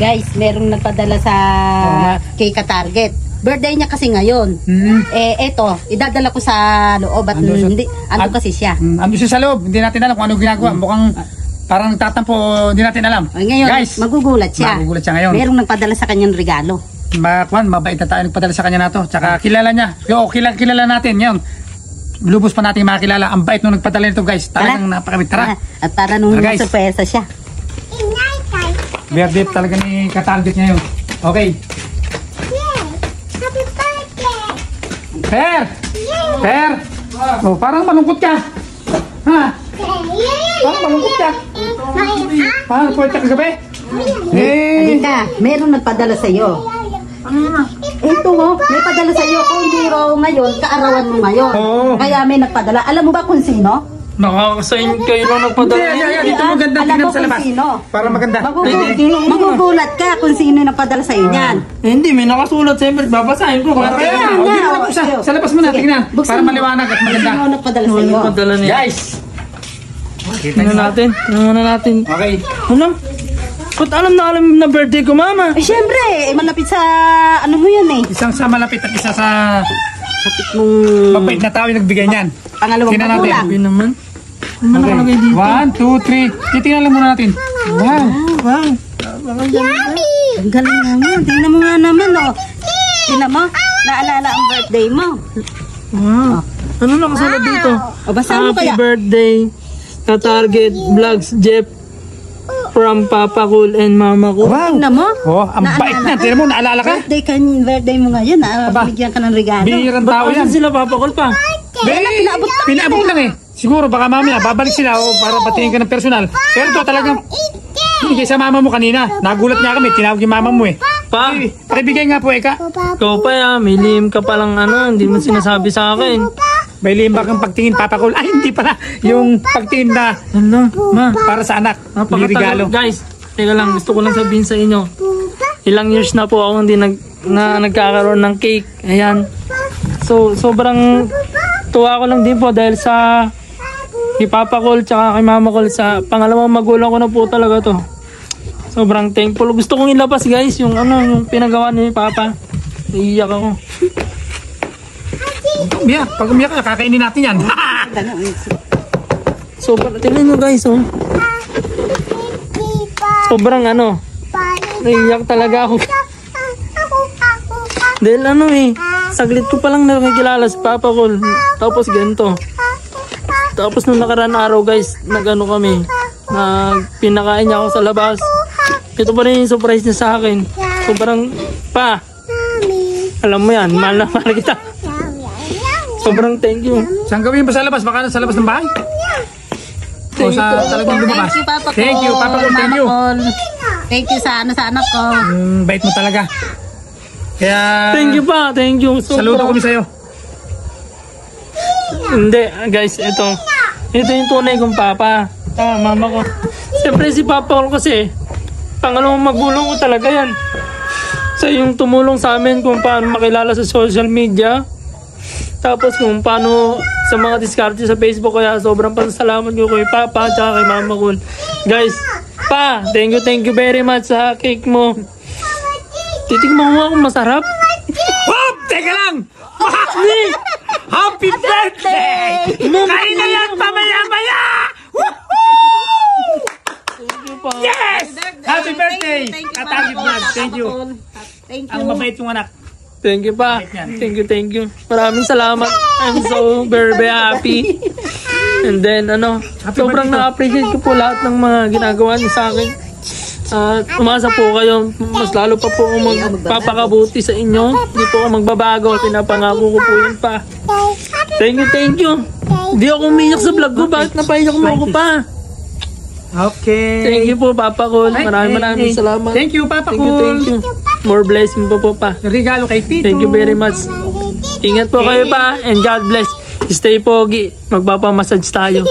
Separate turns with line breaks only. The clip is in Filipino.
Guys, merong nagpadala sa kay Ka-Target. Birthday niya kasi ngayon. Eto, idadala ko sa loob at hindi, ando kasi siya.
Ando siya sa loob, hindi natin alam kung ano ginagawa. Mukhang parang nagtatampo, hindi natin alam.
Ngayon, guys, magugulat siya.
Magugulat siya ngayon.
Merong nagpadala sa kanyang regalo.
Mabait na tayo nagpadala sa kanya na to. Tsaka kilala niya. Kilala natin yun. Lubos pa natin makakilala. Ang bait nung nagpadala nito, guys. Talagang napakamit. Tara.
At para nung surpresa siya.
Birthday talaga ni Ka-Target ngayon. Okay.
Happy birthday!
Per! Oh, parang malungkot ka. Ha? Parang malungkot ka. Parang puwet ka kagabi?
Halika, meron nagpadala sa iyo. Ito may padala sa iyo. Kung hindi raw ngayon, kaarawan mo ngayon. Kaya may nagpadala. Alam mo ba kung sino?
Nakakasayin kayo lang nagpadala.
Dito maganda tingnan sa labas. Para maganda.
Magugulat ka kung sino nagpadala sa iyo niyan.
Hindi, may nakasulat siyempre. Babasahin ko.
Sa labas mo na, tingnan. Para maliwanag at maganda.
Sino nagpadala sa iyo?
Guys!
Tingnan natin.
Okay.
Ano? Ba't alam na birthday ko, mama?
Siyempre, malapit sa ano mo yan
Isang sa malapit at isa sa
kapit mong
mabait na tao yung nagbigay niyan.
Pangalawang pagulang.
Sabi naman.
Okay. 1, 2, 3. Titingnan lang muna natin. Wow.
Ang galing naman. Tingnan mo nga naman, Tingnan mo, naalala ang birthday mo.
Wow. Ano nakasulat dito?
Basahin mo kaya.
Happy birthday, Ka-Target Vlogs, Jeff. From Papa Cool and Mama Cool.
Wow.
Tingnan mo.
Ang bait na. Tingnan mo, naalala ka?
Birthday mo ngayon. Bigyan ka ng regalo.
Bihirang tao yan.
Bakit sila Papa Cool pa?
Pinaabot lang Siguro baka mamaya babalik sila para patingin ka ng personal. Pero ito talagang binigay sa mama mo kanina. Nagulat niya kami. Tinawag yung mama mo
Pa?
Pakibigay nga po Eka.
Ikaw pa may lihim ka palang hindi mo sinasabi sa akin.
May limba kang pagtingin, Papa Cool. Ay, hindi pala. Yung pagtingin na
Ma,
para sa anak. Regalo.
Guys, teka lang. Gusto ko lang sabihin sa inyo. Ilang years na po ako hindi nagkakaroon ng cake. Ayan. So, sobrang tuwa ko lang din po dahil sa kay Papa Cool tsaka kay Mama Cool sa pangalawang magulang ko na po talaga to. Sobrang thankful. Gusto kong ilabas guys yung yung pinagawa ni Papa. Naiiyak ako.
Pag umiyak ka, kakainin natin yan.
Sobrang, tingnan nyo guys sobrang naiiyak talaga ako. Dahil saglit ko palang nakikilala si Papa Cool. Tapos ganito. Tapos nung nakaraan araw guys, kami. Pinakain niya ako sa labas. Ito pa rin yung surprise niya sa akin. Sobrang, alam mo yan, mahal na mahal kita. Sobrang thank you.
Saan gawin ba sa labas? Baka sa labas ng bahay? O sa talagang lumabas?
Thank you, Papa Cool.
Thank you, Papa Cool. Thank you.
Thank you sa anak ko.
Bait mo talaga. Kaya
thank you pa, thank you.
Saludo kami sa'yo.
Hindi, guys, ito yung tunay kong papa. Mama ko. Siyempre si Papa Cool kasi pangalawang magulang ko talaga yan. So yung tumulong sa amin kung paano makilala sa social media. Tapos kung paano sa mga diskarte sa Facebook. Kaya sobrang pasalamat ko kay Papa at kay Mama Cool. Guys, thank you very much sa cake mo. Titigman mo akong masarap.
Wop! Teka lang! Happy birthday! Kain na lang pamaya-maya!
Thank you pa.
Yes! Happy birthday! Ka-Target Vlog. Thank you.
Thank you.
Ang mabait yung anak.
Thank you pa. Thank you. Maraming salamat. I'm so very happy. And then sobrang na-appreciate ko po lahat ng mga ginagawa niyo sa akin. Umasa po kayo, mas lalo pa po akong magpapakabuti sa inyo. Hindi po ako magbabago. Pinapangako ko po yun pa. Thank you. Hindi ako umiyak sa vlog ko. Bakit napaiyak mo ako pa?
Okay.
Thank you po, Papa Cool. Maraming salamat.
Thank you, Papa Cool.
Thank you. More blessing po pa.
Regalo kay Tito.
Thank you very much. Ingat po kayo pa and God bless. Stay pogi. Magpapamassage tayo.